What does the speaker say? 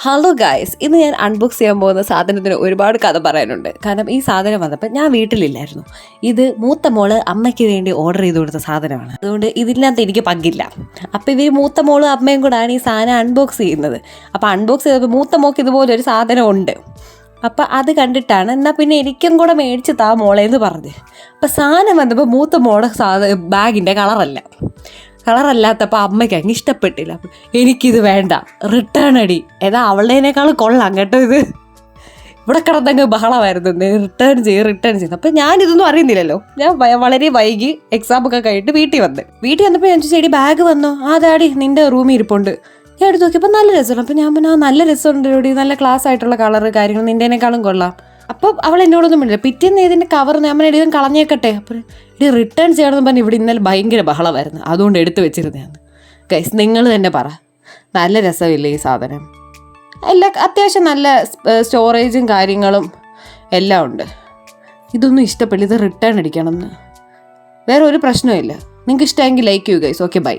Hello guys, ഇന്ന് ഞാൻ unbox ചെയ്യാൻ പോകുന്ന സാധനത്തിന് ഒരുപാട് കഥ പറയാനുണ്ട്. കാരണം ഈ സാധനം വന്നപ്പോൾ ഞാൻ വീട്ടിലില്ലായിരുന്നു. ഇത് മൂത്ത മോള് അമ്മയ്ക്ക് വേണ്ടി ഓർഡർ ചെയ്ത് കൊടുത്ത സാധനമാണ്. അതുകൊണ്ട് ഇതിനകത്ത് എനിക്ക് പങ്കില്ല. അപ്പോൾ ഇവർ മൂത്ത മോളും അമ്മയും കൂടാണ് ഈ സാധനം അൺബോക്സ് ചെയ്യുന്നത്. അപ്പോൾ അൺബോക്സ് ചെയ്തപ്പോൾ മൂത്ത മോൾക്ക് ഇതുപോലൊരു സാധനം ഉണ്ട്. അപ്പം അത് കണ്ടിട്ടാണ് എന്നാൽ പിന്നെ എനിക്കും കൂടെ മേടിച്ച് താ മോളേന്ന് പറഞ്ഞ്. അപ്പം സാധനം വന്നപ്പോൾ മൂത്ത മോളെ ബാഗിൻ്റെ കളറല്ലാത്തപ്പോൾ അമ്മയ്ക്ക് അങ്ങ് ഇഷ്ടപ്പെട്ടില്ല. അപ്പം എനിക്കിത് വേണ്ട, റിട്ടേൺ അടി. ഏതാ അവളുടേനേക്കാൾ കൊള്ളാം കേട്ടോ. ഇത് ഇവിടെ കിടന്നങ്ങ് ബഹളമായിരുന്നു, റിട്ടേൺ ചെയ്ത്. അപ്പം ഞാനിതൊന്നും അറിയുന്നില്ലല്ലോ. ഞാൻ വളരെ വൈകി എക്സാമൊക്കെ കഴിഞ്ഞിട്ട് വീട്ടിൽ വന്നപ്പോൾ ഞാൻ ചോദിച്ചു, ബാഗ് വന്നോ? അതാടി നിൻ്റെ റൂമിൽ ഇരിപ്പുണ്ട്. ഞാൻ എടുത്ത് നോക്കിയപ്പോൾ നല്ല രസമാണ്. അപ്പം ഞാൻ പറഞ്ഞു, നല്ല രസമുണ്ട് ഇവിടെ, നല്ല ക്ലാസ് ആയിട്ടുള്ള കളറ് കാര്യങ്ങൾ, നിൻ്റെനേക്കാളും കൊള്ളാം. അപ്പം അവൾ എന്നോടൊന്നും മിണ്ടില്ല. പിറ്റേന്ന് ഇതിൻ്റെ കവർ ഞാൻ ഇതും കളഞ്ഞേക്കട്ടെ. അപ്പം റിട്ടേൺ ചെയ്യണമെന്ന് പറഞ്ഞ് ഇവിടെ ഇന്നലെ ഭയങ്കര ബഹളമായിരുന്നു. അതുകൊണ്ട് എടുത്ത് വെച്ചിരുന്നതാണ്. ഗൈസ്, നിങ്ങൾ തന്നെ പറ, നല്ല രസമില്ലേ ഈ സാധനം? അത്യാവശ്യം നല്ല സ്റ്റോറേജും കാര്യങ്ങളും എല്ലാം ഉണ്ട്. ഇതൊന്നും ഇഷ്ടപ്പെടില്ല, ഇത് റിട്ടേൺ അടിക്കണം എന്ന്. വേറെ ഒരു പ്രശ്നമില്ല. നിങ്ങൾക്ക് ഇഷ്ടമെങ്കിൽ ലൈക്ക് ചെയ്യൂ ഗൈസ്. Okay, by.